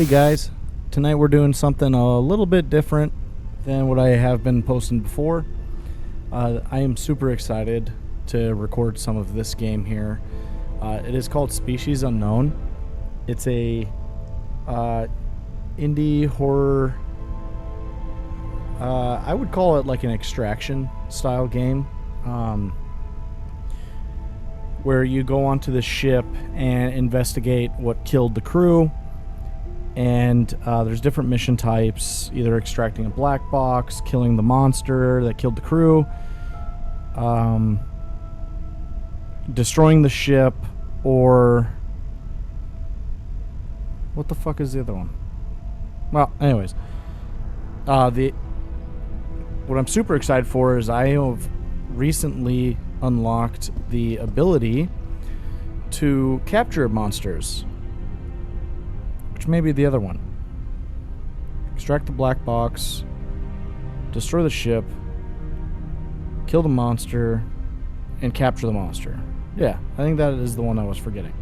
Hey guys, tonight we're doing something a little bit different than what I have been posting before. I am super excited to record some of this game here. It is called Species Unknown. It's a indie horror, I would call it like an extraction style game, where you go onto the ship and investigate what killed the crew. And there's different mission types, either extracting a black box, killing the monster that killed the crew, destroying the ship, or what the fuck is the other one? Well, anyways, what I'm super excited for is I have recently unlocked the ability to capture monsters, which may be the other one. Extract the black box, destroy the ship, kill the monster, and capture the monster. Yeah, I think that is the one I was forgetting,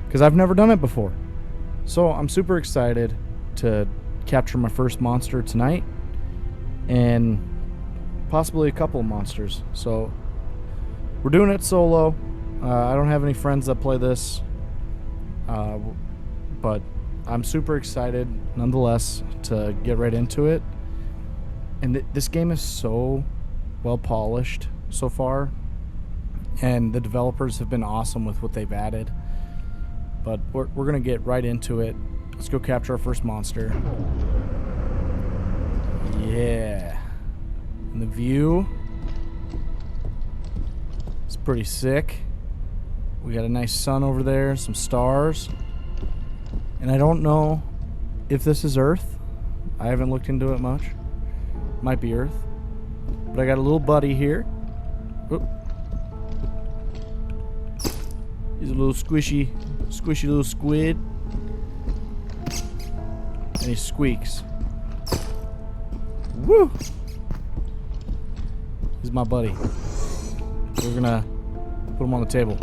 because I've never done it before. So I'm super excited to capture my first monster tonight, and possibly a couple of monsters. So we're doing it solo. I don't have any friends that play this, but I'm super excited nonetheless to get right into it. And this game is so well polished so far, and the developers have been awesome with what they've added. But we're gonna get right into it. Let's go capture our first monster. Yeah. And the view is pretty sick. We got a nice sun over there, some stars. And I don't know if this is Earth. I haven't looked into it much. Might be Earth. But I got a little buddy here. Oop. He's a little squishy little squid. And he squeaks. Woo! He's my buddy. We're gonna put him on the table.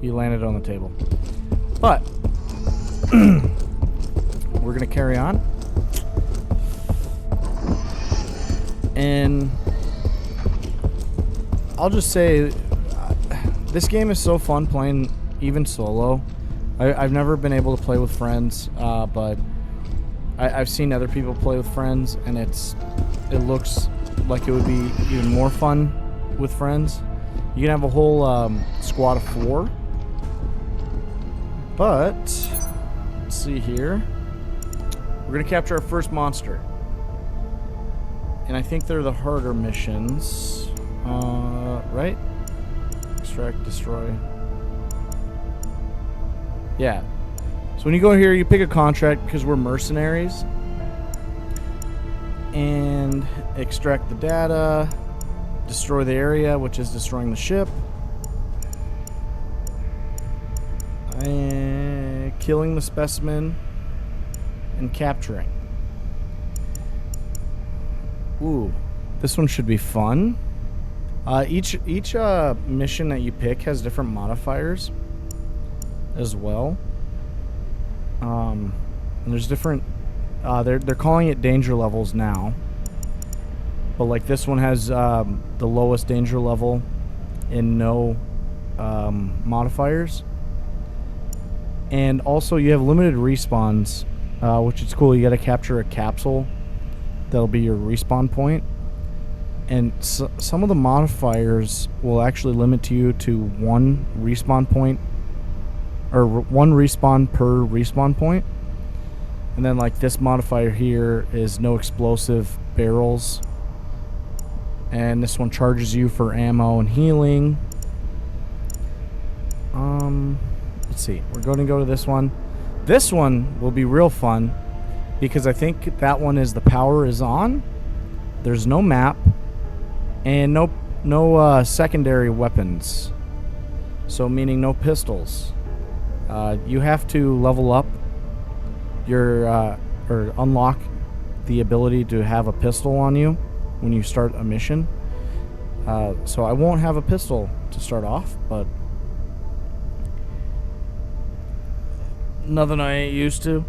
He landed on the table. But we're gonna carry on. And I'll just say, this game is so fun playing even solo. I've never been able to play with friends, but I've seen other people play with friends, and it looks like it would be even more fun with friends. You can have a whole squad of 4. But let's see here. We're gonna capture our first monster, and I think they're the harder missions, right? Extract, destroy. Yeah. So when you go here, you pick a contract because we're mercenaries, and extract the data, destroy the area, which is destroying the ship, and killing the specimen, and capturing. Ooh, this one should be fun. Each mission that you pick has different modifiers as well. And there's different. They're calling it danger levels now. But like this one has the lowest danger level and no modifiers. And also you have limited respawns, which is cool. You got to capture a capsule. That'll be your respawn point. And some of the modifiers will actually limit you to 1 respawn point, or 1 respawn per respawn point. And then like this modifier here is no explosive barrels. And this one charges you for ammo and healing. Let's see. We're going to go to this one. This one will be real fun because I think that one is the power is on. There's no map and no secondary weapons. So meaning no pistols. You have to level up your or unlock the ability to have a pistol on you when you start a mission. So I won't have a pistol to start off, but Nothing I ain't used to.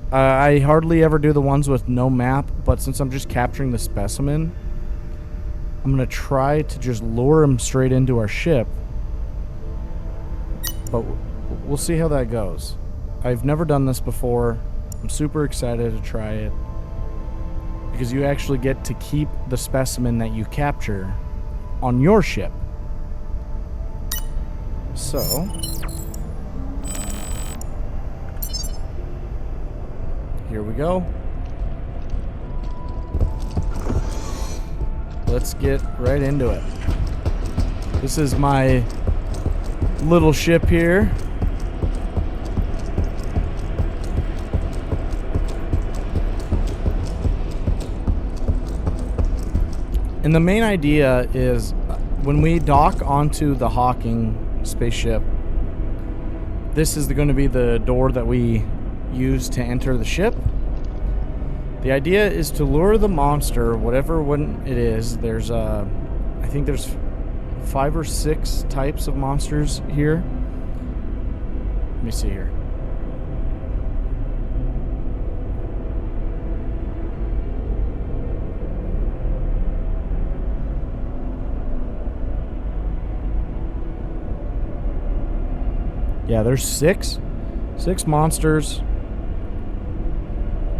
I hardly ever do the ones with no map, but since I'm just capturing the specimen, I'm going to try to just lure him straight into our ship. But we'll see how that goes. I've never done this before. I'm super excited to try it. Because you actually get to keep the specimen that you capture on your ship. So... here we go. Let's get right into it. This is my little ship here. And the main idea is when we dock onto the Hawking spaceship, this is going to be the door that we use to enter the ship. The idea is to lure the monster, whatever one it is. There's I think there's 5 or 6 types of monsters here. Let me see here. Yeah, there's 6 monsters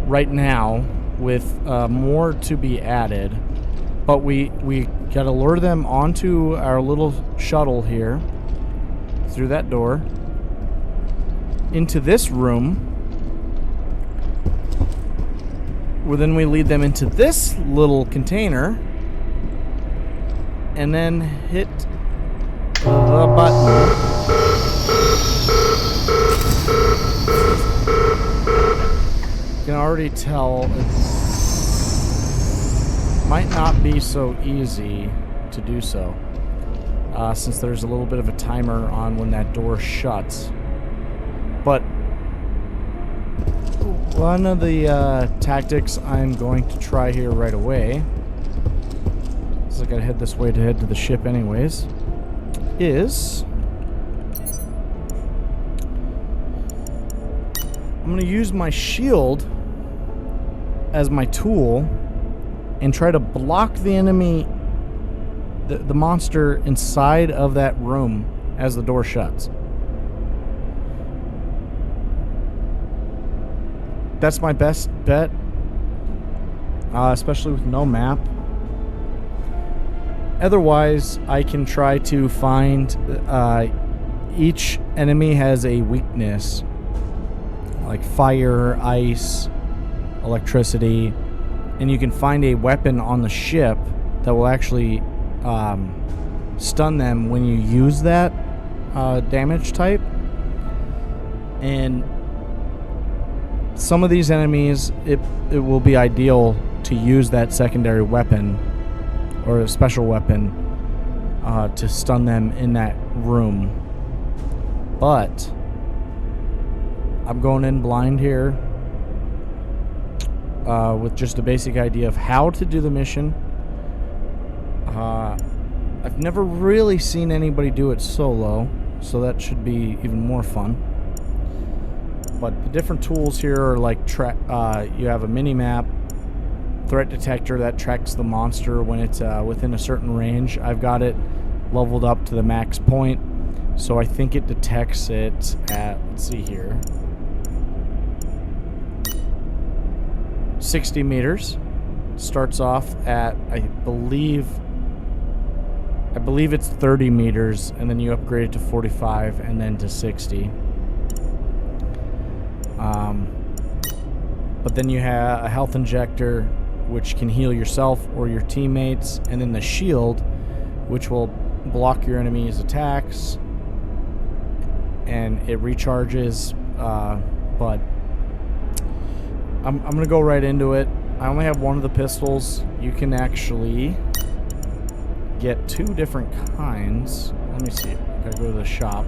right now, with more to be added. But we gotta lure them onto our little shuttle here, through that door, into this room, where then we lead them into this little container, and then hit the button. You can already tell it might not be so easy to do so, since there's a little bit of a timer on when that door shuts. But one of the tactics I'm going to try here right away, so I gotta head this way to head to the ship anyways, is I'm gonna use my shield as my tool and try to block the enemy, the monster inside of that room as the door shuts. That's my best bet, especially with no map. Otherwise, I can try to find each enemy has a weakness, like fire, ice, electricity, and you can find a weapon on the ship that will actually stun them when you use that damage type. And some of these enemies, it will be ideal to use that secondary weapon or a special weapon to stun them in that room. But I'm going in blind here with just a basic idea of how to do the mission. I've never really seen anybody do it solo, so that should be even more fun. But the different tools here are like you have a mini-map, threat detector that tracks the monster when it's within a certain range. I've got it leveled up to the max point, so I think it detects it at, let's see here, 60 meters. Starts off at, I believe it's 30 meters, and then you upgrade it to 45 and then to 60. But then you have a health injector, which can heal yourself or your teammates, and then the shield, which will block your enemy's attacks, and it recharges. But I'm gonna go right into it. I only have one of the pistols. You can actually get 2 different kinds. Let me see. I gotta go to the shop.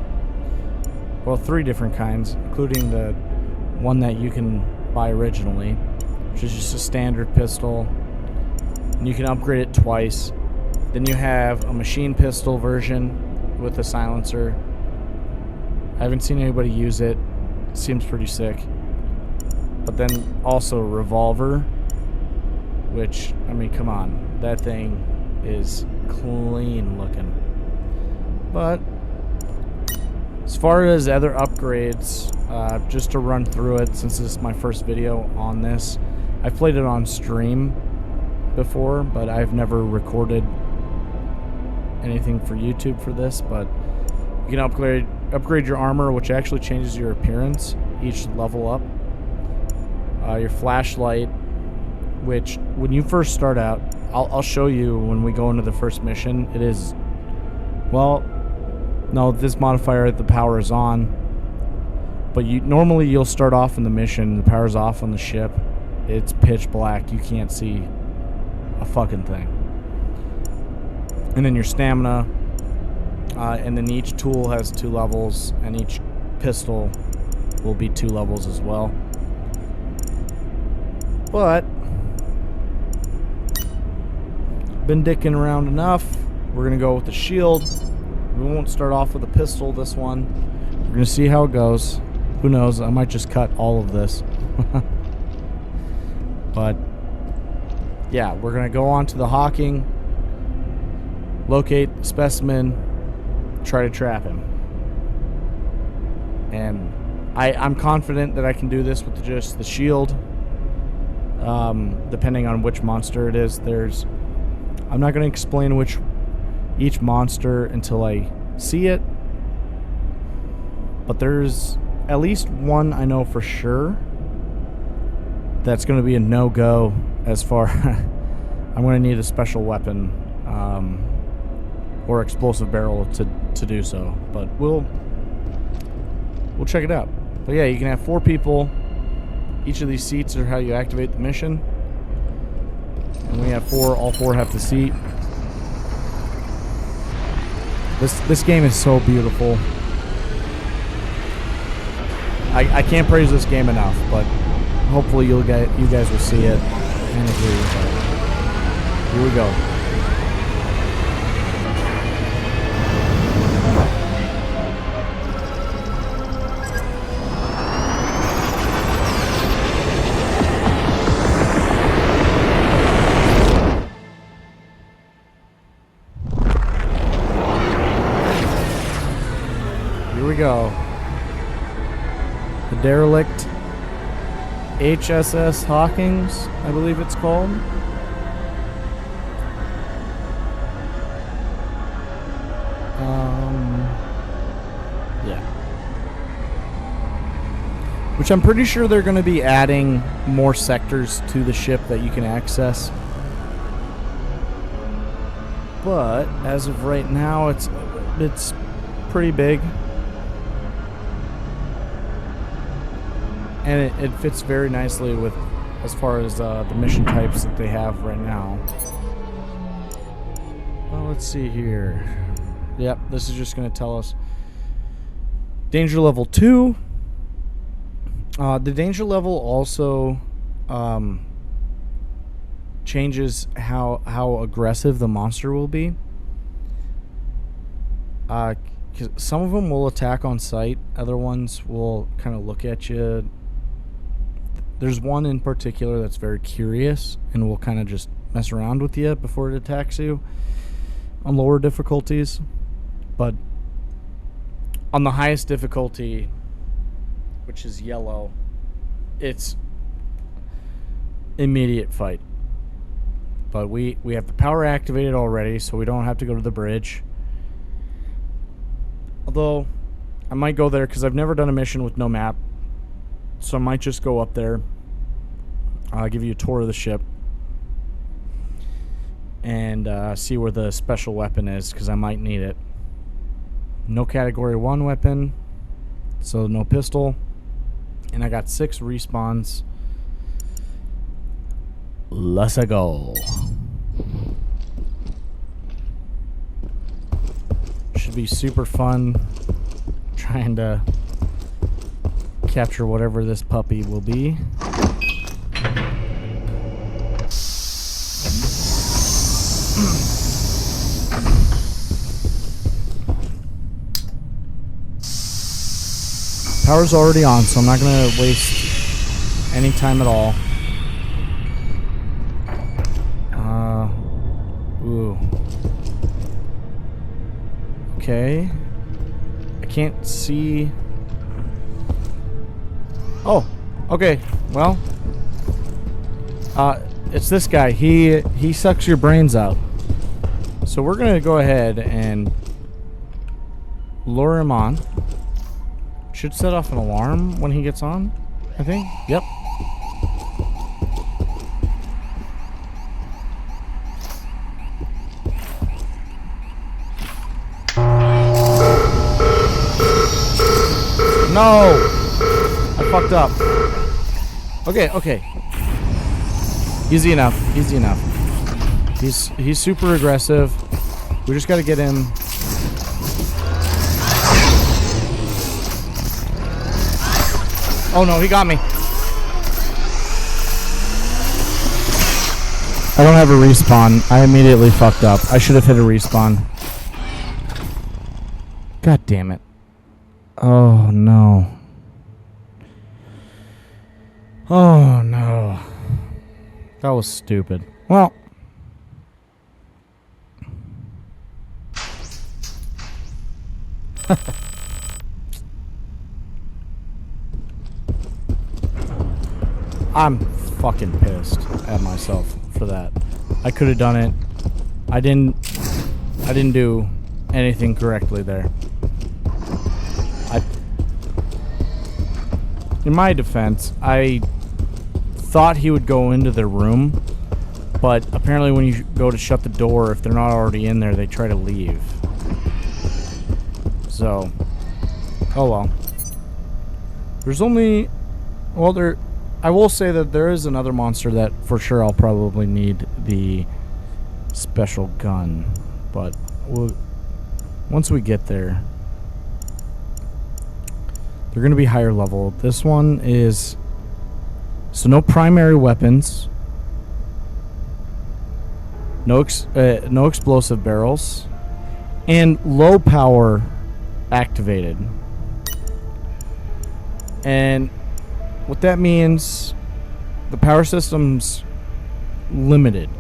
Well, 3 different kinds, including the one that you can buy originally, which is just a standard pistol. And you can upgrade it twice. Then you have a machine pistol version with a silencer. I haven't seen anybody use it. Seems pretty sick. But then also revolver, which, I mean, come on. That thing is clean looking. But as far as other upgrades, just to run through it, since this is my first video on this, I've played it on stream before, but I've never recorded anything for YouTube for this. But you can upgrade your armor, which actually changes your appearance each level up. Your flashlight, which when you first start out, I'll show you when we go into the first mission. It is, well, no, this modifier, the power is on, but normally you'll start off in the mission, the power's off on the ship, it's pitch black, you can't see a fucking thing. And then your stamina, and then each tool has 2 levels, and each pistol will be 2 levels as well. But been dicking around enough. We're gonna go with the shield. We won't start off with a pistol this one. We're gonna see how it goes. Who knows, I might just cut all of this. But yeah, we're gonna go on to the Hawking, locate the specimen, try to trap him. And I'm confident that I can do this with just the shield. Depending on which monster it is, I'm not going to explain each monster until I see it, but there's at least one I know for sure that's going to be a no-go as far I'm going to need a special weapon or explosive barrel to do so, but we'll check it out. But yeah, you can have 4 people. Each of these seats are how you activate the mission. And we have 4, all 4 have the seat. This game is so beautiful. I can't praise this game enough, but hopefully you guys will see it and agree with it. Here we go. Here we go. The derelict HSS Hawkins, I believe it's called. Yeah. Which I'm pretty sure they're going to be adding more sectors to the ship that you can access. But as of right now, it's pretty big. And it fits very nicely with as far as the mission types that they have right now. Well, let's see here. Yep, this is just going to tell us danger level 2. The danger level also changes how aggressive the monster will be. 'Cause some of them will attack on sight. Other ones will kind of look at you. There's one in particular that's very curious and will kind of just mess around with you before it attacks you on lower difficulties. But on the highest difficulty, which is yellow, it's immediate fight. But we have the power activated already, so we don't have to go to the bridge. Although I might go there because I've never done a mission with no map. So I might just go up there. I'll give you a tour of the ship. And see where the special weapon is, because I might need it. No category 1 weapon. So no pistol. And I got 6 respawns. Let's go. Should be super fun trying to capture whatever this puppy will be. power's already on, so I'm not going to waste any time at all. Ooh. Okay. I can't see. Oh, okay. Well, it's this guy. He sucks your brains out. So we're gonna go ahead and lure him on. Should set off an alarm when he gets on, I think. Yep. No! I fucked up. Okay. Easy enough. He's super aggressive. We just gotta get him. Oh no, he got me. I don't have a respawn. I immediately fucked up. I should have hit a respawn. God damn it. Oh no. Oh no. That was stupid. Well. I'm fucking pissed at myself for that. I could have done it. I didn't do anything correctly there. In my defense, I thought he would go into their room, but apparently when you go to shut the door, if they're not already in there, they try to leave. So, oh well. There's only, well, I will say that there is another monster that for sure I'll probably need the special gun, but once we get there, they're going to be higher level. This one is, so no primary weapons, no explosive barrels, and low power activated. And what that means, the power system's limited.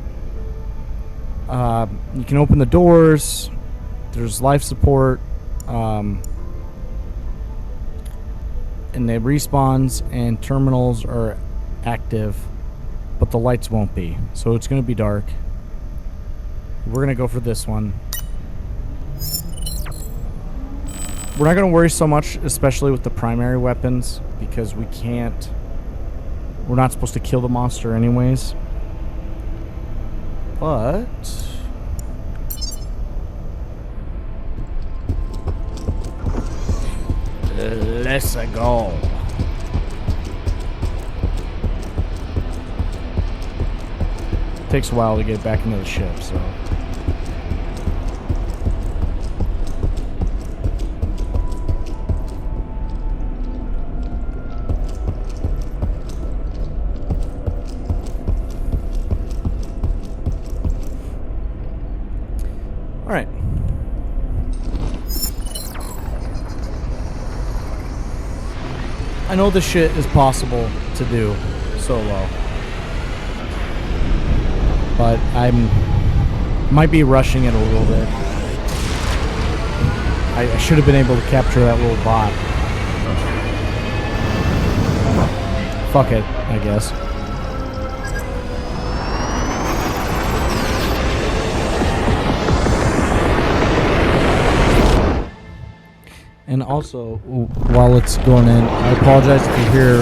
You can open the doors, there's life support, and they respawns and terminals are active, but the lights won't be. So it's going to be dark. We're going to go for this one. We're not going to worry so much, especially with the primary weapons, because we're not supposed to kill the monster anyways. But let's go. Takes a while to get back into the ship, so. All right. I know this shit is possible to do solo, but might be rushing it a little bit. I should have been able to capture that little bot. Fuck it, I guess. And also, while it's going in, I apologize if you hear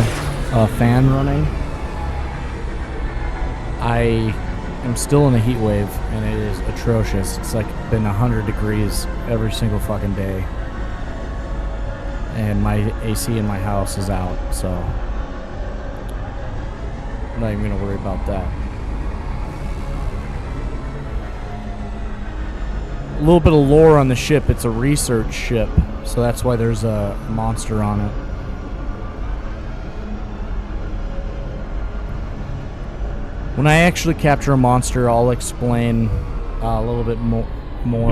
a fan running. I am still in a heat wave, and it is atrocious. It's like been 100 degrees every single fucking day. And my AC in my house is out, so I'm not even going to worry about that. A little bit of lore on the ship. It's a research ship, so that's why there's a monster on it. When I actually capture a monster, I'll explain a little bit more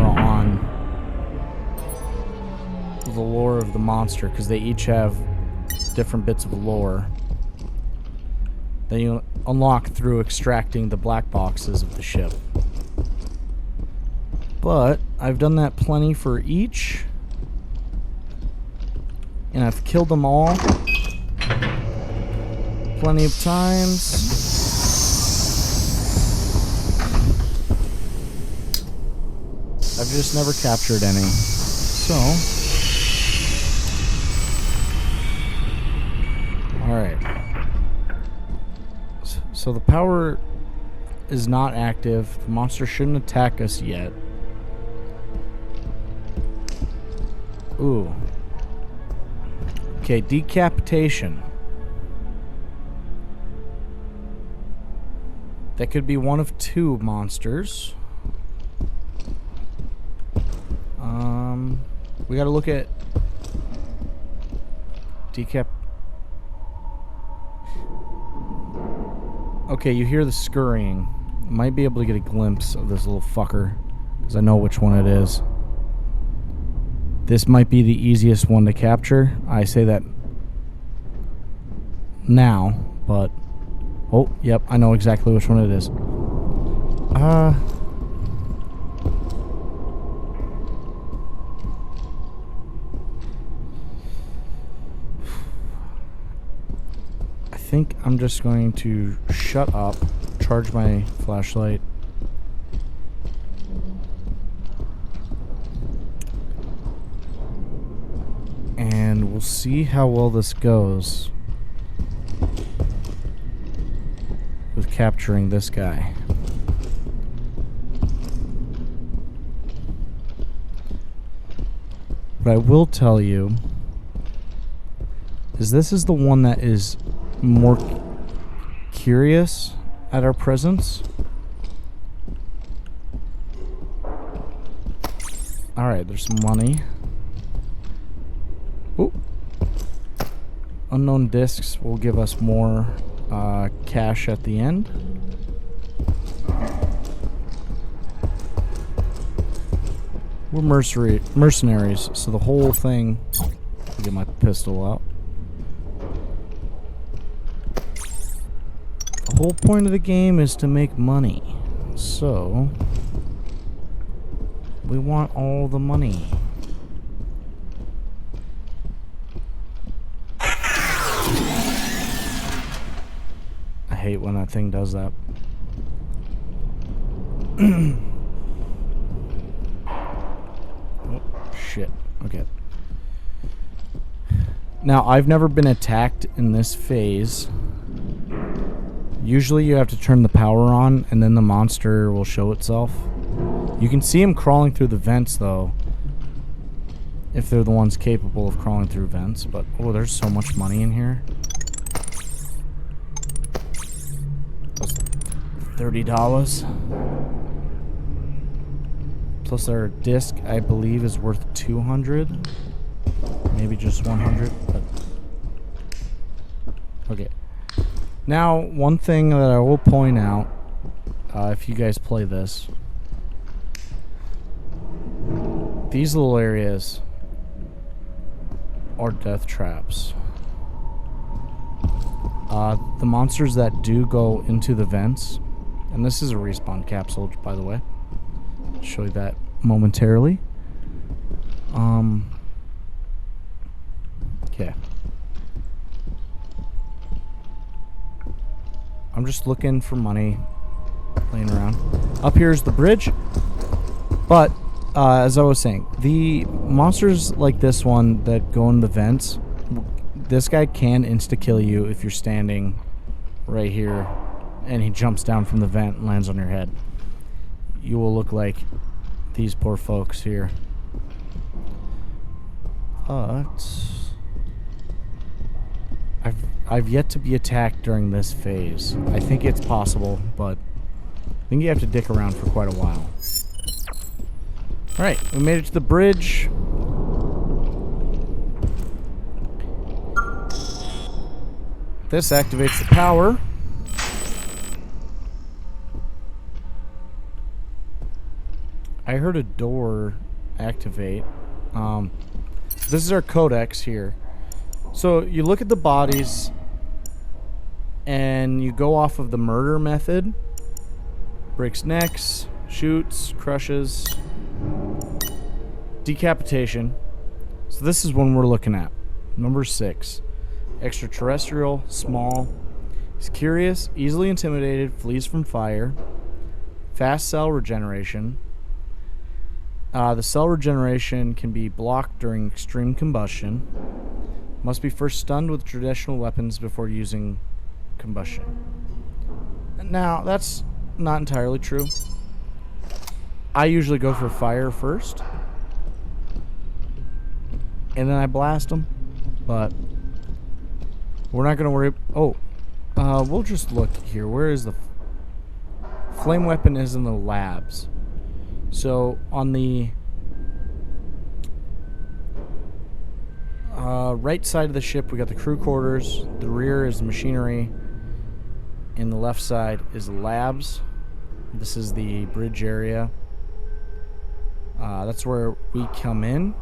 on the lore of the monster, because they each have different bits of lore that you unlock through extracting the black boxes of the ship. But I've done that plenty for each, and I've killed them all plenty of times. I've just never captured any. So, alright. So the power is not active. The monster shouldn't attack us yet. Ooh. Okay, decapitation. That could be one of two monsters. We gotta look at decap. Okay, you hear the scurrying. Might be able to get a glimpse of this little fucker, because I know which one it is. This might be the easiest one to capture. I say that now, but... Oh, yep, I know exactly which one it is. I think I'm just going to shut up, charge my flashlight. And we'll see how well this goes with capturing this guy. What I will tell you is this is the one that is more curious at our presence. Alright, there's some money. Ooh. Unknown discs will give us more cash at the end. We're mercenaries, so the whole thing... I'll get my pistol out. The whole point of the game is to make money. So... we want all the money. I hate when that thing does that. Oh, shit. Okay. Now, I've never been attacked in this phase. Usually you have to turn the power on, and then the monster will show itself. You can see him crawling through the vents, though. If they're the ones capable of crawling through vents. But, oh, there's so much money in here. $30. Plus our disc, I believe, is worth 200. Maybe just 100. But okay. Now, one thing that I will point out, if you guys play this, these little areas are death traps. The monsters that do go into the vents, and this is a respawn capsule, by the way. I'll show you that momentarily. Okay. I'm just looking for money, playing around. Up here is the bridge, but as I was saying, the monsters like this one that go in the vents, this guy can insta-kill you if you're standing right here and he jumps down from the vent and lands on your head. You will look like these poor folks here. But I've yet to be attacked during this phase. I think it's possible, but I think you have to dick around for quite a while. Alright, we made it to the bridge. This activates the power. I heard a door activate. This is our codex here. So you look at the bodies and you go off of the murder method. Breaks necks, shoots, crushes, decapitation. So this is one we're looking at. Number 6. Extraterrestrial, small. He's curious, easily intimidated, flees from fire. Fast cell regeneration. The cell regeneration can be blocked during extreme combustion. Must be first stunned with traditional weapons before using combustion. Now, that's not entirely true. I usually go for fire first, and then I blast them. But we're not going to worry. Oh, we'll just look here. Where is the flame weapon? Is in the labs. So on the right side of the ship, we got the crew quarters. The rear is the machinery, and the left side is the labs. This is the bridge area. That's where we come in.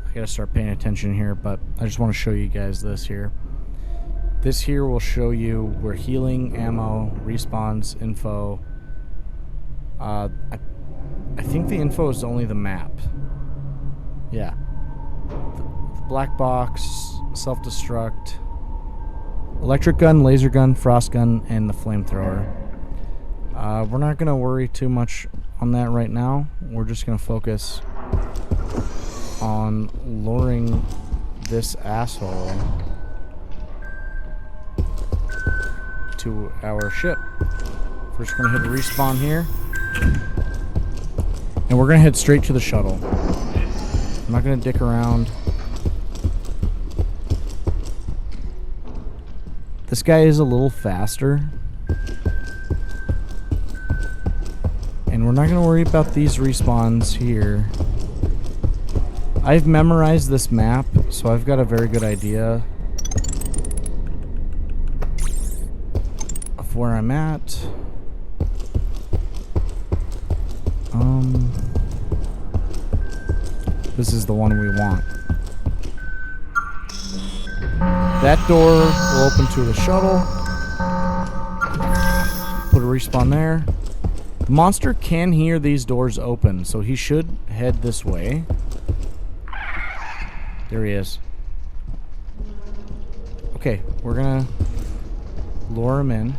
I gotta start paying attention here, but I just want to show you guys this here. This here will show you where healing, ammo, respawns, info. I think the info is only the map. Yeah. The black box, self-destruct, electric gun, laser gun, frost gun, and the flamethrower. We're not going to worry too much on that right now. We're just going to focus on luring this asshole to our ship. First, we're going to hit respawn here. And we're going to head straight to the shuttle. I'm not going to dick around. This guy is a little faster. And we're not going to worry about these respawns here. I've memorized this map, so I've got a very good idea of where I'm at. This is the one we want. That door will open to the shuttle. Put a respawn there. The monster can hear these doors open, so he should head this way. There he is. Okay, we're gonna lure him in.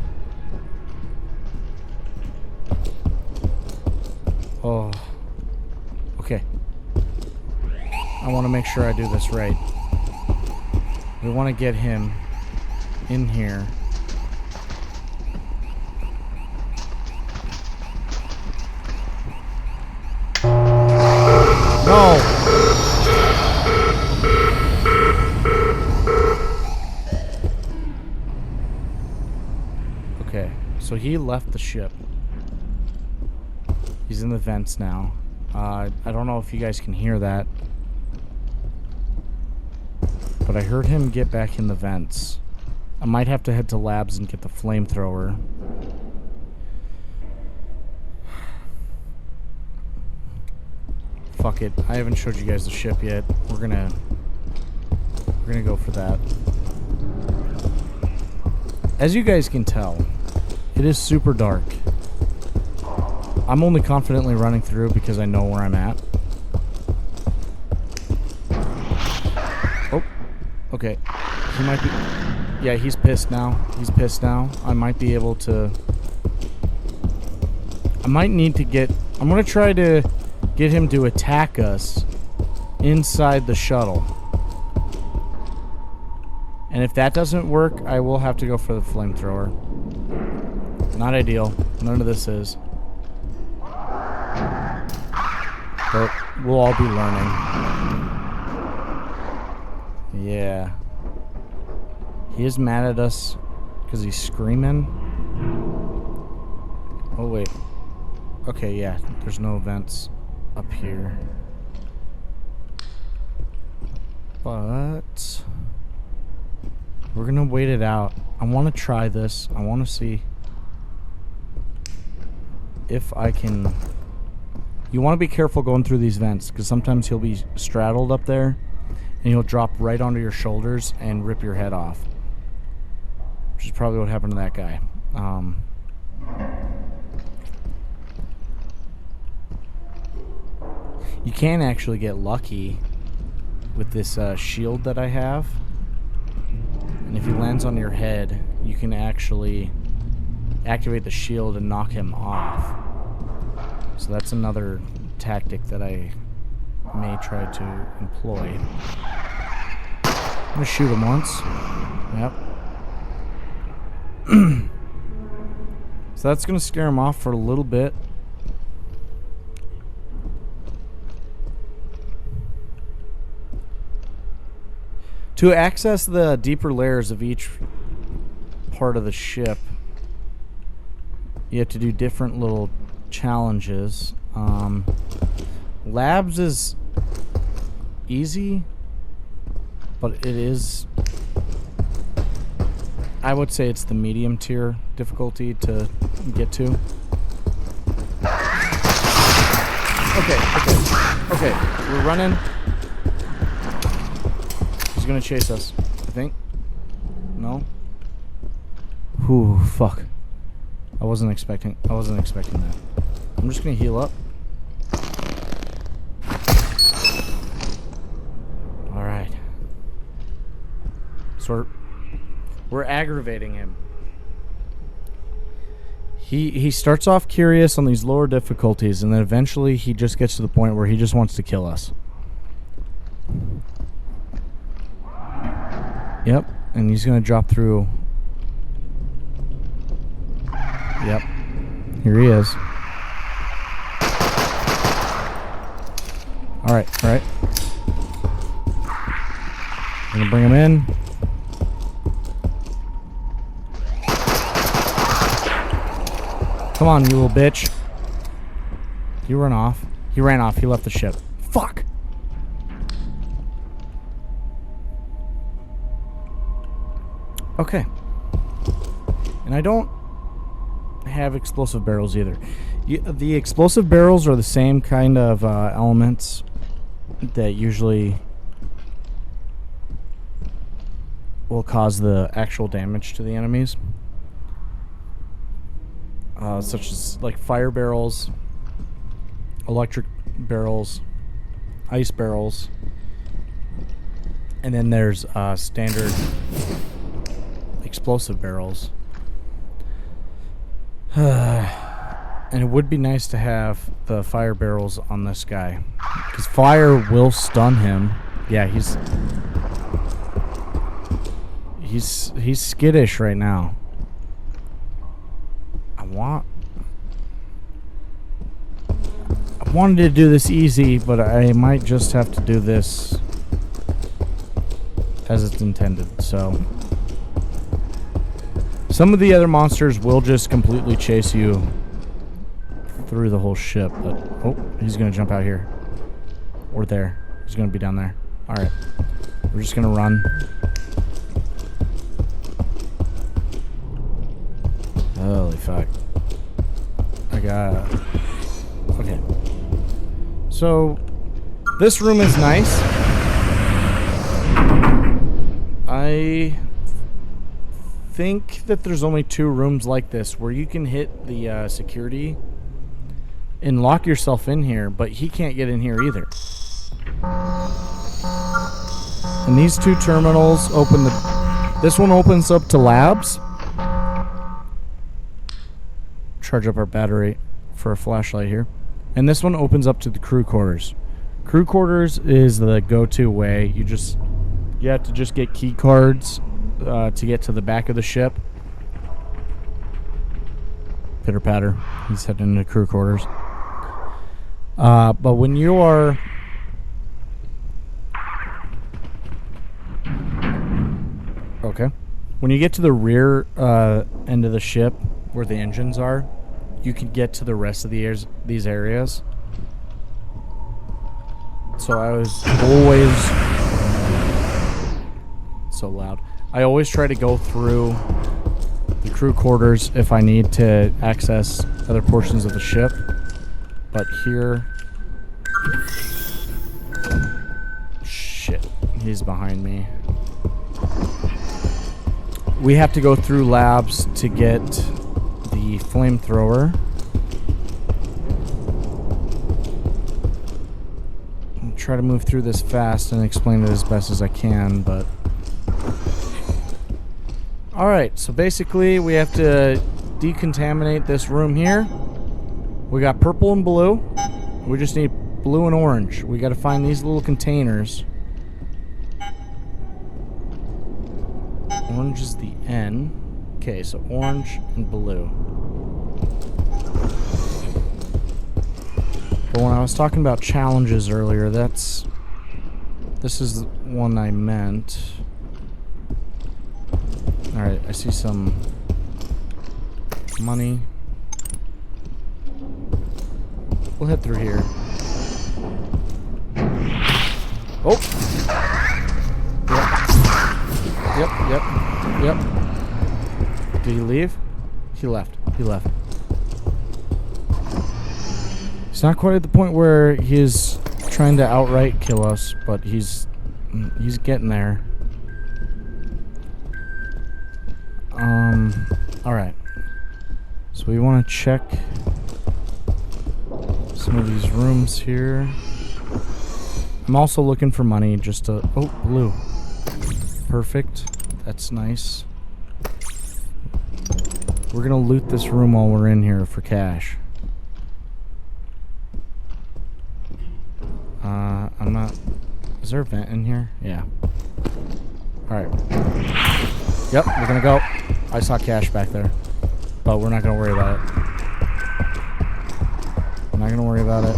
Oh. Okay. I want to make sure I do this right. We want to get him in here. No! Okay, so he left the ship. He's in the vents now. I don't know if you guys can hear that, but I heard him get back in the vents. I might have to head to labs and get the flamethrower. Fuck it. I haven't showed you guys the ship yet. We're gonna go for that. As you guys can tell, it is super dark. I'm only confidently running through because I know where I'm at. Oh, okay. He might be... Yeah, he's pissed now. He's pissed now. I might be able to... I might need to get... I'm going to try to get him to attack us inside the shuttle. And if that doesn't work, I will have to go for the flamethrower. Not ideal. None of this is. But we'll all be learning. Yeah. He is mad at us because he's screaming. Oh, wait. Okay, yeah. There's no vents up here. But we're going to wait it out. I want to try this. I want to see if I can You want to be careful going through these vents, because sometimes he'll be straddled up there, and he'll drop right onto your shoulders and rip your head off. Which is probably what happened to that guy. You can actually get lucky with this shield that I have. And if he lands on your head, you can actually activate the shield and knock him off. So that's another tactic that I may try to employ. I'm gonna shoot him once. Yep. So that's gonna scare him off for a little bit. To access the deeper layers of each part of the ship, you have to do different little challenges. Labs is easy, but it is, I would say it's the medium tier difficulty to get to. Okay, we're running. He's gonna chase us, I think. No? Whew, fuck. I wasn't expecting that. I'm just gonna heal up. Alright. So we're aggravating him. He starts off curious on these lower difficulties, and then eventually he just gets to the point where he just wants to kill us. Yep, and he's gonna drop through. Yep, here he is. Alright. Gonna bring him in. Come on, you little bitch. You run off. He ran off. He left the ship. Fuck! Okay. And I don't have explosive barrels either. The explosive barrels are the same kind of elements that usually will cause the actual damage to the enemies. Such as like fire barrels, electric barrels, ice barrels, and then there's standard explosive barrels. And it would be nice to have the fire barrels on this guy, because fire will stun him. Yeah, he's skittish right now. I wanted to do this easy, but I might just have to do this as it's intended. So some of the other monsters will just completely chase you through the whole ship, but oh, he's gonna jump out here or there. He's gonna be down there. All right, we're just gonna run. Holy fuck! Okay. So this room is nice. I think that there's only 2 rooms like this where you can hit the security and lock yourself in here, but he can't get in here either. And these 2 terminals open this one opens up to labs. Charge up our battery for a flashlight here. And this one opens up to the crew quarters. Crew quarters is the go-to way. You have to just get key cards to get to the back of the ship. Pitter patter. He's heading into crew quarters. But when you are when you get to the rear end of the ship where the engines are, you can get to the rest of these areas. So I was always so loud. I always try to go through the crew quarters if I need to access other portions of the ship. But here Shit. He's behind me. We have to go through labs to get the flamethrower. I'll try to move through this fast and explain it as best as I can, but... Alright, so basically we have to decontaminate this room here. We got purple and blue. We just need blue and orange. We gotta find these little containers. Orange is the N. Okay, so orange and blue. But when I was talking about challenges earlier, this is the one I meant. Alright, I see some money. We'll head through here. Oh! Yep. Did he leave? He left. He left. He's not quite at the point where he's trying to outright kill us, but he's getting there. Alright. So we want to check some of these rooms here. I'm also looking for money just to... Oh, blue. Perfect. That's nice. We're gonna loot this room while we're in here for cash. I'm not... Is there a vent in here? Yeah. Alright. Yep, we're gonna go. I saw cash back there. But we're not gonna worry about it. We're not gonna worry about it.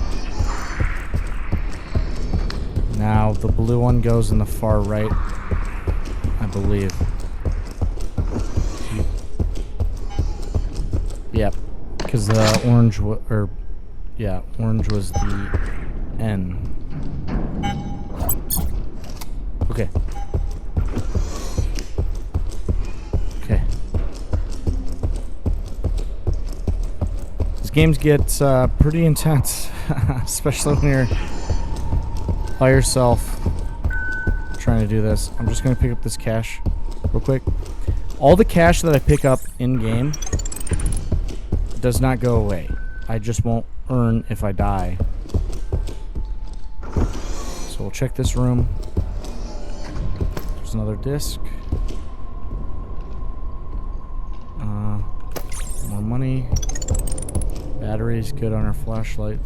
Now, the blue one goes in the far right, I believe. Yep, because the orange, orange was the N. Okay. Okay. These games get pretty intense, especially when you're by yourself trying to do this. I'm just going to pick up this cash real quick. All the cash that I pick up in-game does not go away. I just won't earn if I die. So we'll check this room. There's another disc. More money. Batteries good on our flashlight.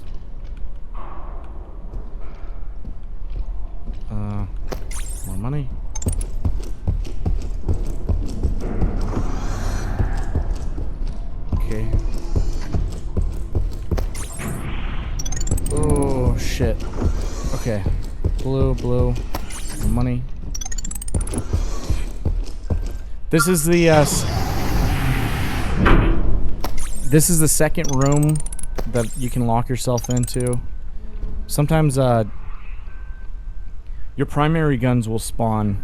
More money. Okay. Oh, shit. Okay. Blue. More money. This is the, this is the second room that you can lock yourself into. Sometimes, your primary guns will spawn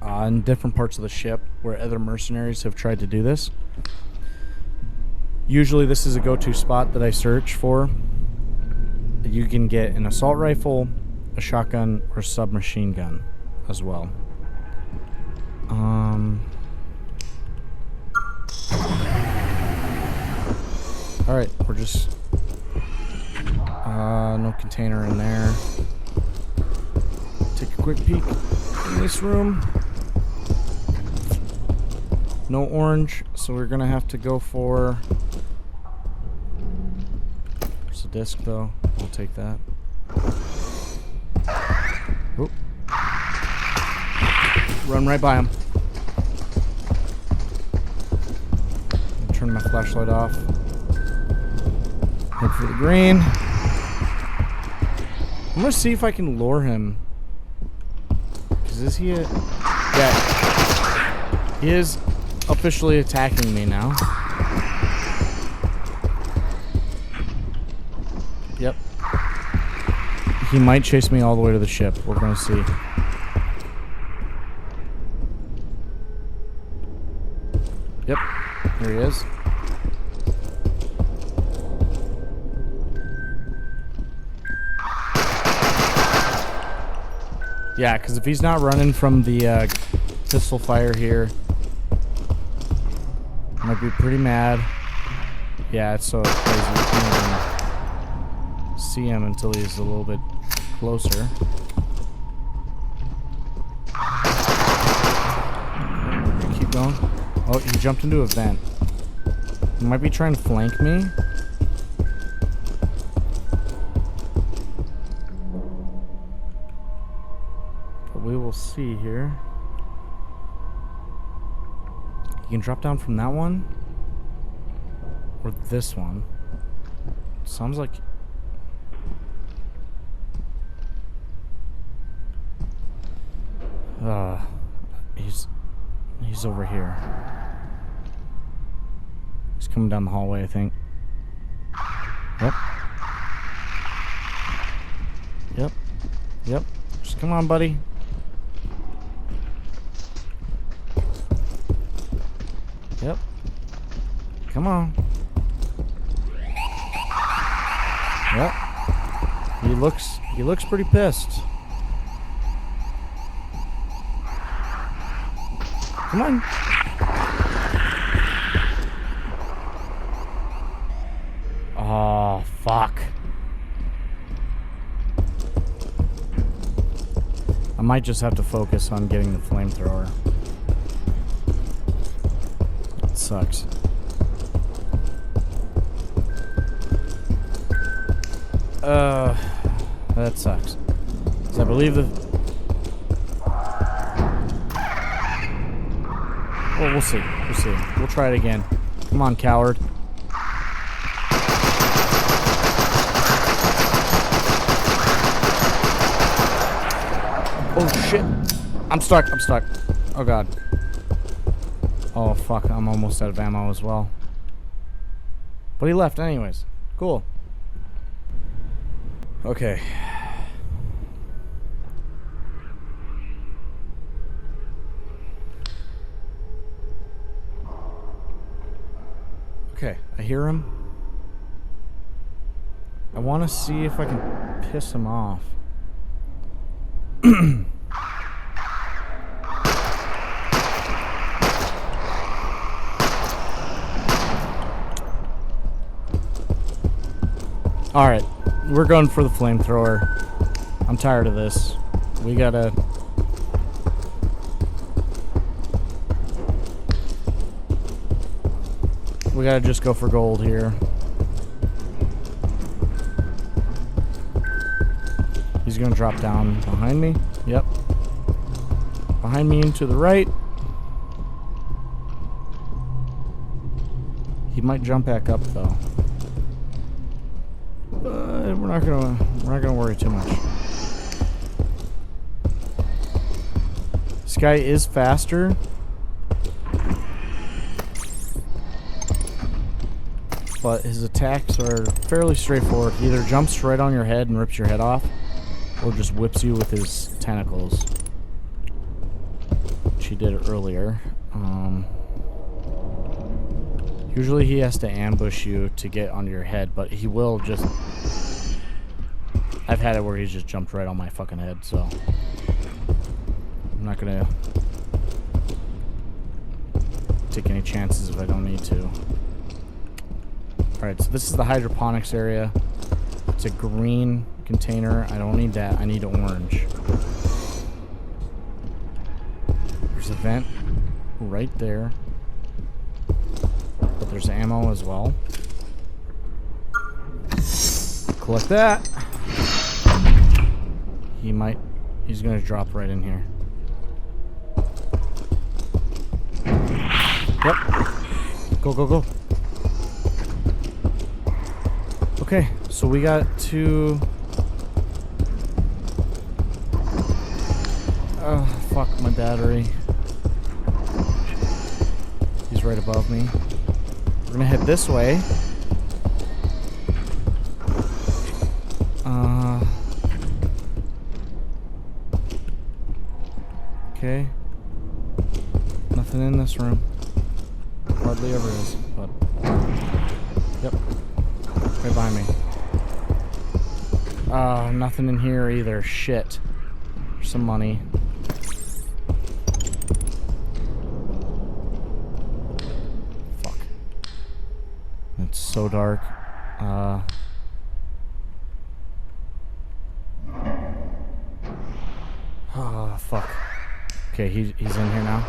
in different parts of the ship where other mercenaries have tried to do this. Usually this is a go-to spot that I search for. You can get an assault rifle, a shotgun, or a submachine gun as well. Alright, we're just... no container in there. Take a quick peek in this room. No orange, so we're gonna have to go for... There's a disc though. I'll take that. Oop. Run right by him. Turn my flashlight off. Head for the green. I'm gonna see if I can lure him. Is he a... Yeah. He is officially attacking me now. Yep. He might chase me all the way to the ship. We're gonna see. Yep. Here he is. Yeah, because if he's not running from the pistol fire here, I might be pretty mad. Yeah, it's so crazy. You can't even see him until he's a little bit closer. Keep going. Oh, he jumped into a vent. He might be trying to flank me. But we will see here. You can drop down from that one. Or this one. Sounds like... He's over here. He's coming down the hallway, I think. Yep. Yep. Yep. Just come on, buddy. Yep. Come on. Yep. He looks pretty pissed. Come on. Oh, fuck. I might just have to focus on getting the flamethrower. It sucks. That sucks. So I believe the... Well, we'll see. We'll see. We'll try it again. Come on, coward. Oh, shit. I'm stuck. I'm stuck. Oh, God. Oh, fuck. I'm almost out of ammo as well. But he left anyways. Cool. Okay. Okay, I hear him. I want to see if I can piss him off. Alright, we're going for the flamethrower. I'm tired of this. We gotta... We gotta just go for gold here. He's gonna drop down behind me. Yep. Behind me and to the right. He might jump back up though. But we're not gonna worry too much. This guy is faster. But his attacks are fairly straightforward. He either jumps right on your head and rips your head off, or just whips you with his tentacles. Which he did earlier. Usually he has to ambush you to get onto your head, but he will just... I've had it where he's just jumped right on my fucking head, so... I'm not gonna take any chances if I don't need to. Alright, so this is the hydroponics area. It's a green container. I don't need that. I need orange. There's a vent right there. But there's ammo as well. Collect that. He's gonna drop right in here. Yep. Go, go, go. Okay, so we got to... Oh, fuck my battery. He's right above me. We're gonna head this way. Okay. Nothing in this room. Hardly ever is, but... Yep. Right behind me. Nothing in here either. Shit. There's some money. Fuck. It's so dark. Oh, fuck. Okay, he's in here now.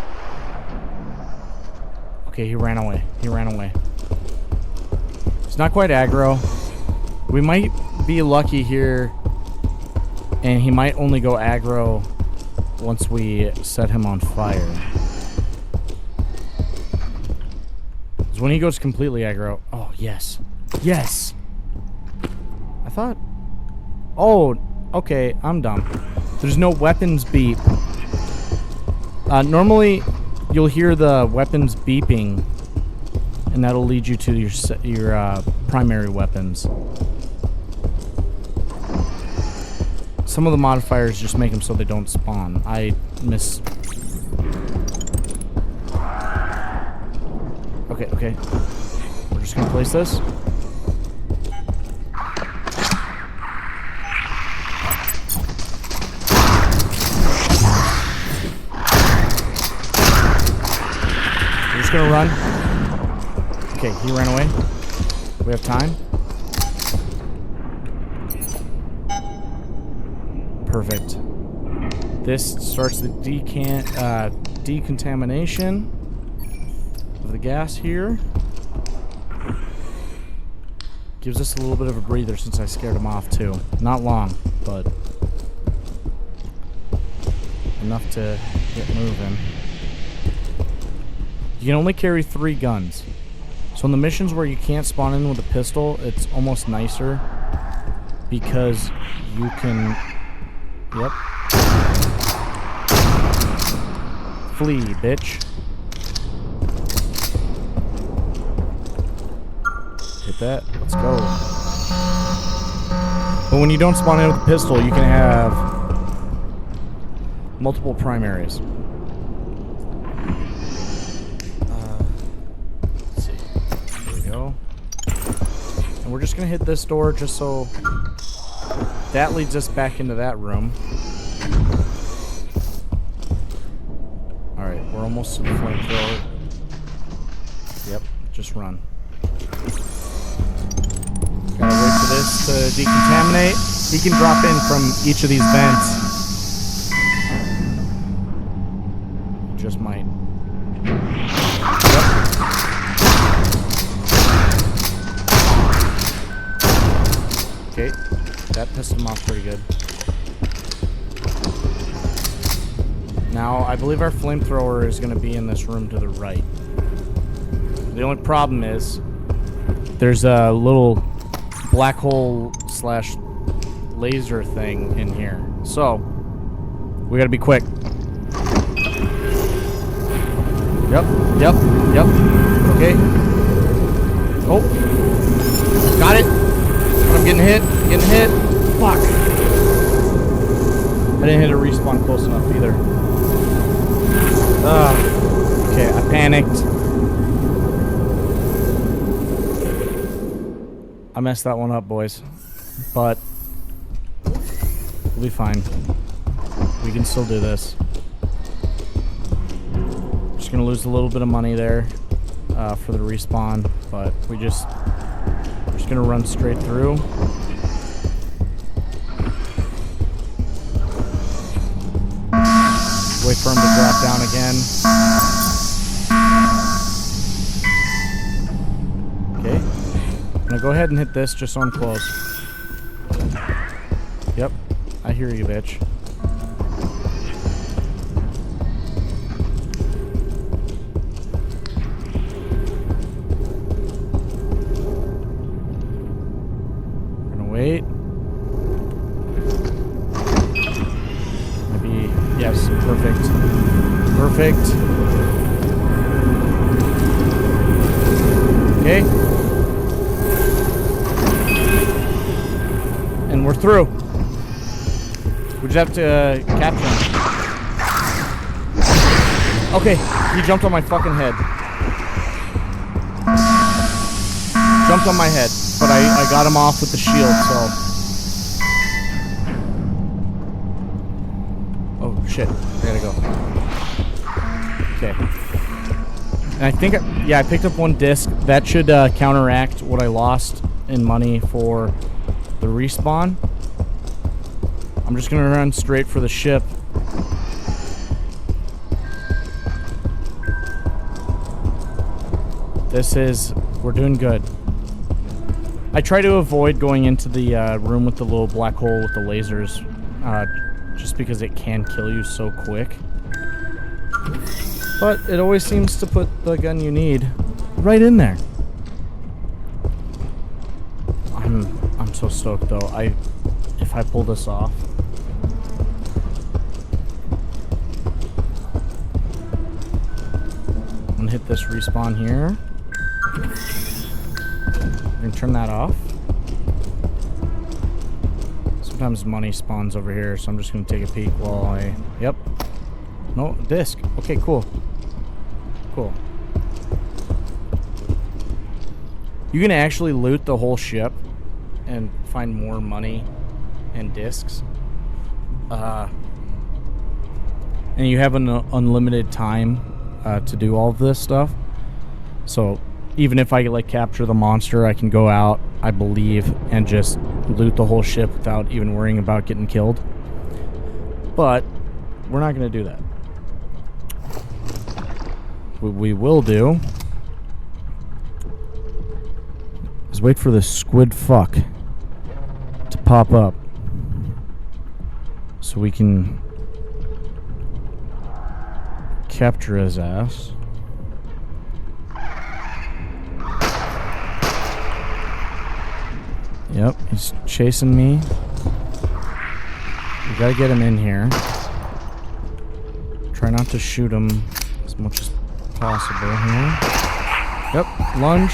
Okay, he ran away. He ran away. It's not quite aggro. We might be lucky here, and he might only go aggro once we set him on fire. Because when he goes completely aggro... Oh, yes. Yes! I thought... Oh, okay, I'm dumb. There's no weapons beep. Normally, you'll hear the weapons beeping, and that'll lead you to your primary weapons. Some of the modifiers just make them so they don't spawn. I miss... Okay, okay. We're just gonna place this. We're just gonna run. Okay, he ran away. We have time. Perfect. This starts the decontamination of the gas here. Gives us a little bit of a breather since I scared him off too. Not long, but enough to get moving. You can only carry 3 guns. So in the missions where you can't spawn in with a pistol, it's almost nicer because you can... Yep. Flee, bitch. Hit that. Let's go. But when you don't spawn in with a pistol, you can have multiple primaries. Let's see. There we go. And we're just going to hit this door just so... That leads us back into that room. Alright, we're almost to the flamethrower. Yep, just run. Gotta wait for this to decontaminate. He can drop in from each of these vents. Just might. Yep. Okay. That pissed him off pretty good. Now, I believe our flamethrower is going to be in this room to the right. The only problem is there's a little black hole slash laser thing in here. So, we got to be quick. Yep. Okay. Oh. Got it. I'm getting hit. Fuck. I didn't hit a respawn close enough either. Okay, I panicked. I messed that one up, boys. But we'll be fine. We can still do this. Just gonna lose a little bit of money there for the respawn, but we're just gonna run straight through. Wait for him to drop down again. Okay. I'm gonna go ahead and hit this just so I'm close. Yep. I hear you, bitch. We're gonna wait. Yes, perfect. Perfect. Okay. And we're through. We just have to capture him. Okay, he jumped on my fucking head. Jumped on my head, but I got him off with the shield, so... shit. I gotta go. Okay. And I think, yeah, I picked up one disc. That should counteract what I lost in money for the respawn. I'm just gonna run straight for the ship. We're doing good. I try to avoid going into the room with the little black hole with the lasers, just because it can kill you so quick. But it always seems to put the gun you need right in there. I'm so stoked though. If I pull this off. I'm gonna hit this respawn here. And turn that off. Sometimes money spawns over here, so I'm just gonna take a peek while I... Yep. No, disc. Okay, cool. Cool. You can actually loot the whole ship and find more money and discs. And you have an unlimited time to do all of this stuff. So even if I like capture the monster, I can go out, I believe, and just loot the whole ship without even worrying about getting killed. But we're not going to do that. What we will do is wait for the squid fuck to pop up so we can capture his ass. Yep, he's chasing me. We gotta get him in here. Try not to shoot him as much as possible here. Yep, lunge.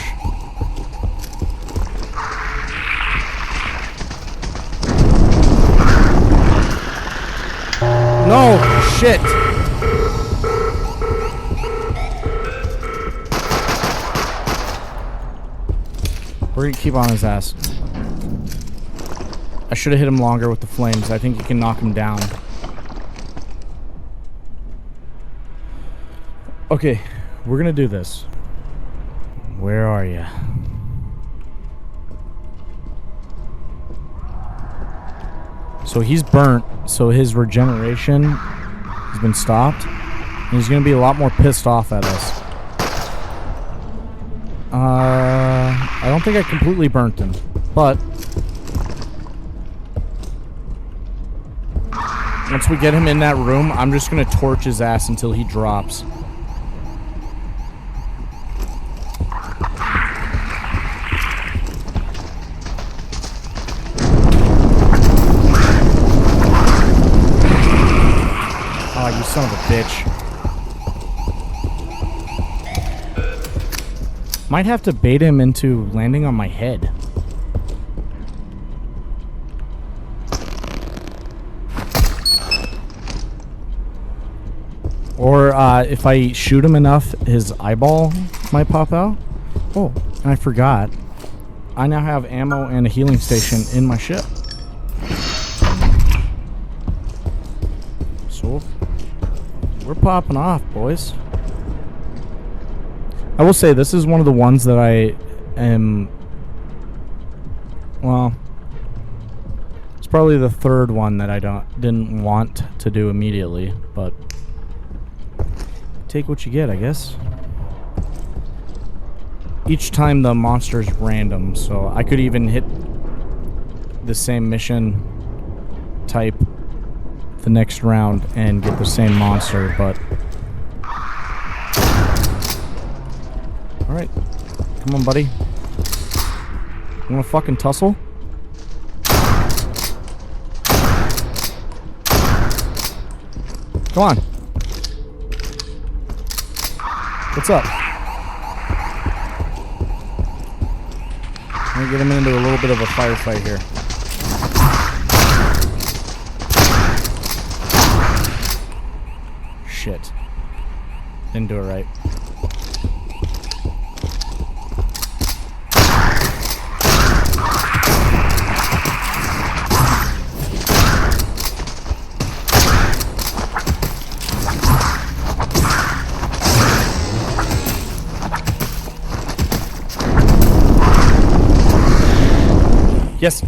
No, shit. We're gonna keep on his ass. I should have hit him longer with the flames. I think you can knock him down. Okay, we're gonna do this. Where are you? So he's burnt, so his regeneration has been stopped. And he's gonna be a lot more pissed off at us. I don't think I completely burnt him, but once we get him in that room, I'm just gonna torch his ass until he drops. Oh, you son of a bitch. Might have to bait him into landing on my head. Or if I shoot him enough, his eyeball might pop out. Oh, and I forgot. I now have ammo and a healing station in my ship. So, we're popping off, boys. I will say this is one of the ones that I am... Well, it's probably the third one that I didn't want to do immediately, but... Take what you get, I guess. Each time the monster's random, so I could even hit the same mission type the next round and get the same monster, but... Alright. Come on, buddy. You wanna fucking tussle? Come on. What's up? I'm gonna get him into a little bit of a firefight here. Shit. Didn't do it right. Yes.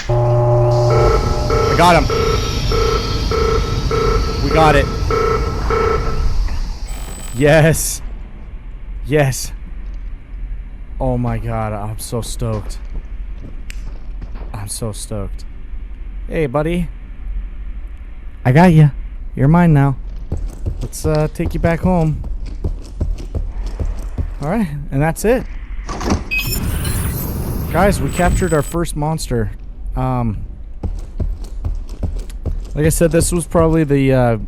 I got him. We got it. Yes. Yes. Oh my god, I'm so stoked. I'm so stoked. Hey, buddy. I got you. You're mine now. Let's take you back home. Alright, and that's it. Guys, we captured our first monster. Like I said, this was probably the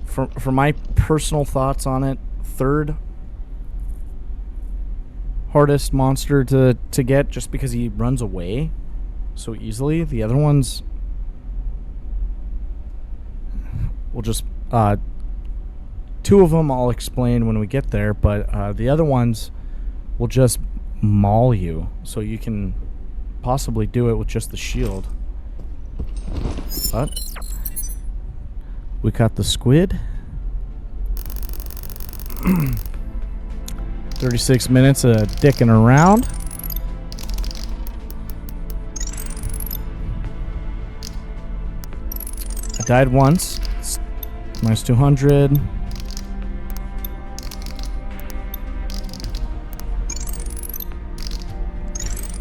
for my personal thoughts on it, third hardest monster to get, just because he runs away so easily. The other ones will just two of them I'll explain when we get there, but the other ones will just maul you, so you can possibly do it with just the shield. But we got the squid. 36 minutes of dicking around. I died once. It's minus 200.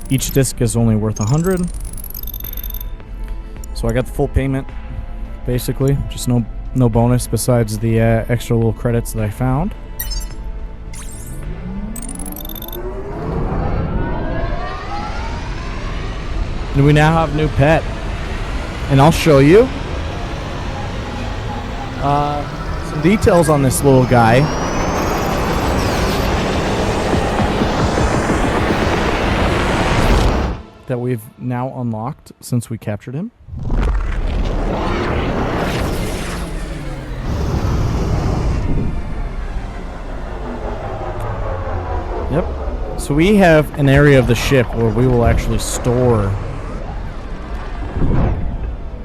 Each disc is only worth 100. So I got the full payment, basically. Just no bonus besides the extra little credits that I found. And we now have a new pet. And I'll show you some details on this little guy. That we've now unlocked since we captured him. Yep. So we have an area of the ship where we will actually store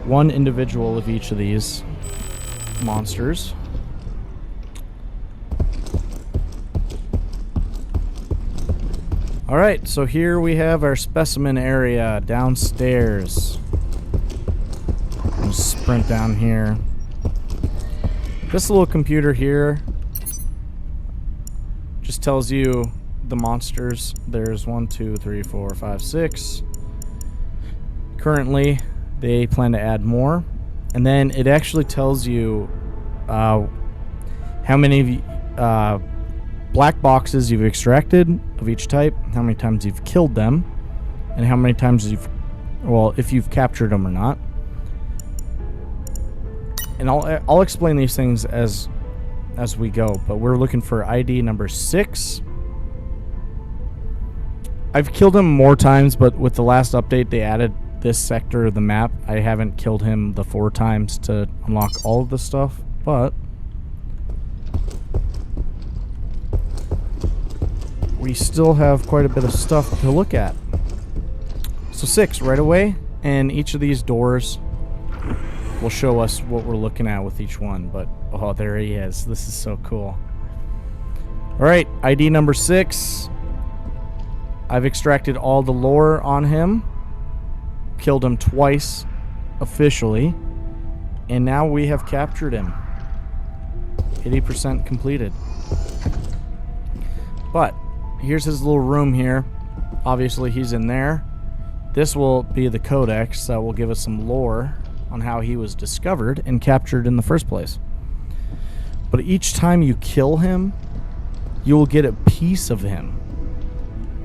one individual of each of these monsters. Alright, so here we have our specimen area downstairs. I'll sprint down here. This little computer here just tells you the monsters. There's 1, 2, 3, 4, 5, 6. Currently, they plan to add more. And then it actually tells you how many black boxes you've extracted of each type, how many times you've killed them, and how many times you've, well, if you've captured them or not. And I'll explain these things as we go, but we're looking for ID number 6. I've killed him more times, but with the last update they added this sector of the map. I haven't killed him the 4 times to unlock all of the stuff, but we still have quite a bit of stuff to look at. So 6 right away, and each of these doors will show us what we're looking at with each one. But oh, there he is. This is so cool. Alright, ID number 6. I've extracted all the lore on him, killed him twice officially, and now we have captured him. 80% completed. But here's his little room here. Obviously he's in there. This will be the codex that will give us some lore on how he was discovered and captured in the first place. But each time you kill him, you will get a piece of him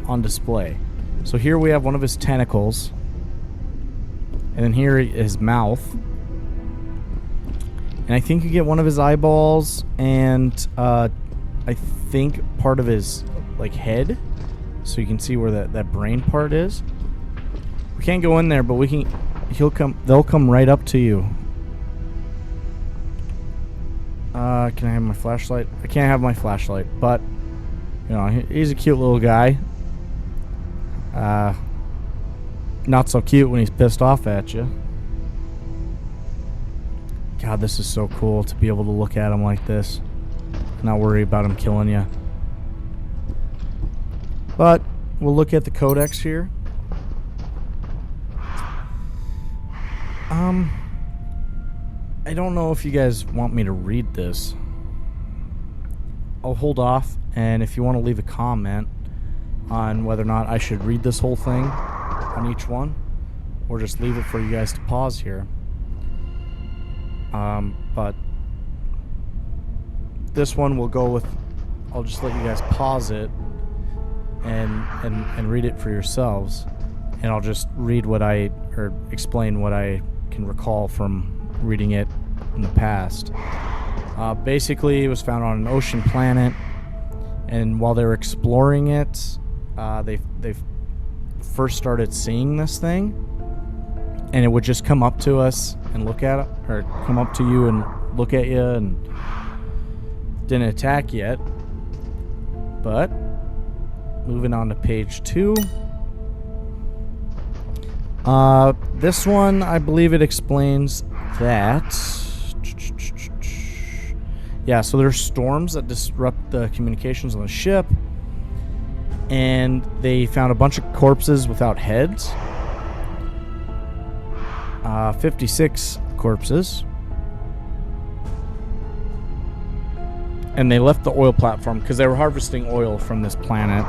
on display. So here we have one of his tentacles, and then here his mouth, and I think you get one of his eyeballs, and I think part of his like head, so you can see where that brain part is. We can't go in there, but we can. They'll come right up to you. Can I have my flashlight? I can't have my flashlight, but you know, he's a cute little guy. Not so cute when he's pissed off at you. God, this is so cool to be able to look at him like this. Not worry about him killing you. But we'll look at the codex here. I don't know if you guys want me to read this. I'll hold off, and if you want to leave a comment on whether or not I should read this whole thing on each one, or just leave it for you guys to pause here. But this one will go with, I'll just let you guys pause it and read it for yourselves, and I'll just read or explain what I can recall from reading it in the past. Basically, it was found on an ocean planet, and while they were exploring it, they first started seeing this thing, and it would just come up to us and look at it, or come up to you and look at you, and didn't attack yet. But moving on to page 2. This one, I believe it explains that. Yeah, so there's storms that disrupt the communications on the ship, and they found a bunch of corpses without heads. 56 corpses. And they left the oil platform because they were harvesting oil from this planet.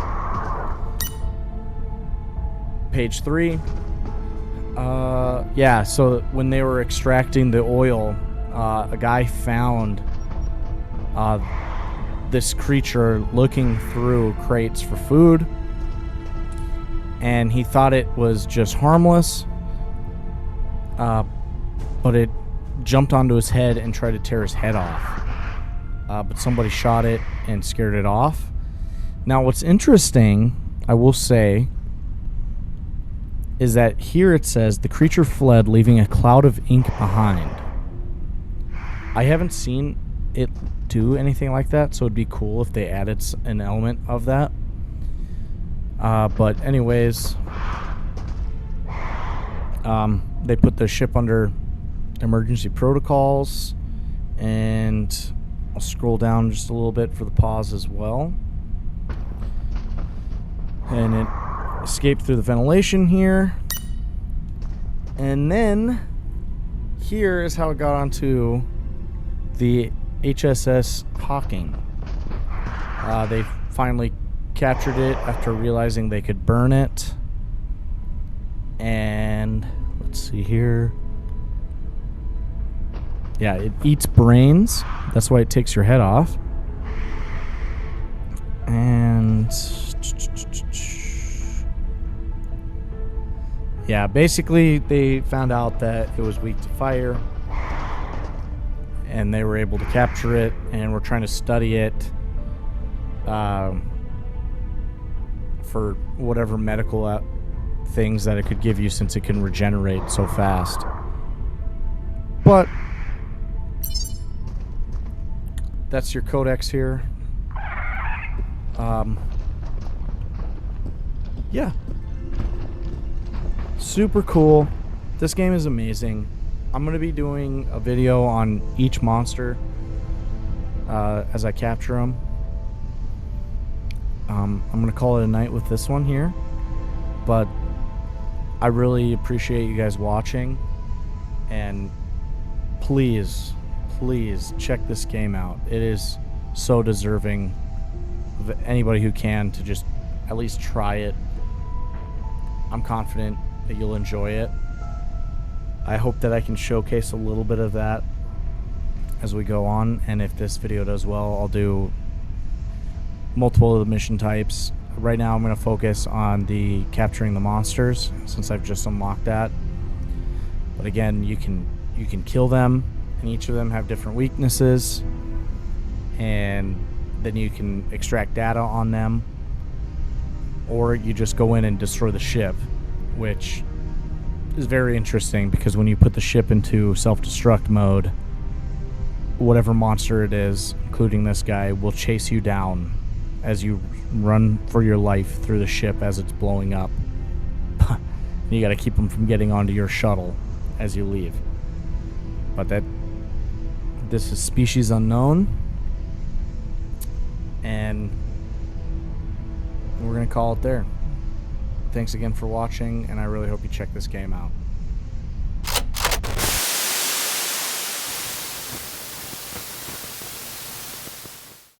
Page 3. Yeah, so when they were extracting the oil, a guy found this creature looking through crates for food, and he thought it was just harmless, but it jumped onto his head and tried to tear his head off. But somebody shot it and scared it off. Now, what's interesting, I will say, is that here it says the creature fled, leaving a cloud of ink behind. I haven't seen it do anything like that, so it'd be cool if they added an element of that. But anyways, they put the ship under emergency protocols, and I'll scroll down just a little bit for the pause as well. And it escaped through the ventilation here. And then here is how it got onto the HSS Hawking. They finally captured it after realizing they could burn it. And let's see here. Yeah, it eats brains. That's why it takes your head off. And yeah, basically they found out that it was weak to fire, and they were able to capture it, and we're trying to study it for whatever medical things that it could give you, since it can regenerate so fast. But that's your codex here. Yeah. Super cool. This game is amazing. I'm going to be doing a video on each monster as I capture them. I'm going to call it a night with this one here. But I really appreciate you guys watching. And please check this game out. It is so deserving of anybody who can to just at least try it. I'm confident that you'll enjoy it. I hope that I can showcase a little bit of that as we go on, and if this video does well, I'll do multiple of the mission types. Right now I'm going to focus on the capturing the monsters, since I've just unlocked that. But again, you can kill them, and each of them have different weaknesses, and then you can extract data on them, or you just go in and destroy the ship, which is very interesting, because when you put the ship into self-destruct mode, whatever monster it is, including this guy, will chase you down as you run for your life through the ship as it's blowing up. You got to keep them from getting onto your shuttle as you leave. But this is Species Unknown, and we're gonna call it there. Thanks again for watching, and I really hope you check this game out.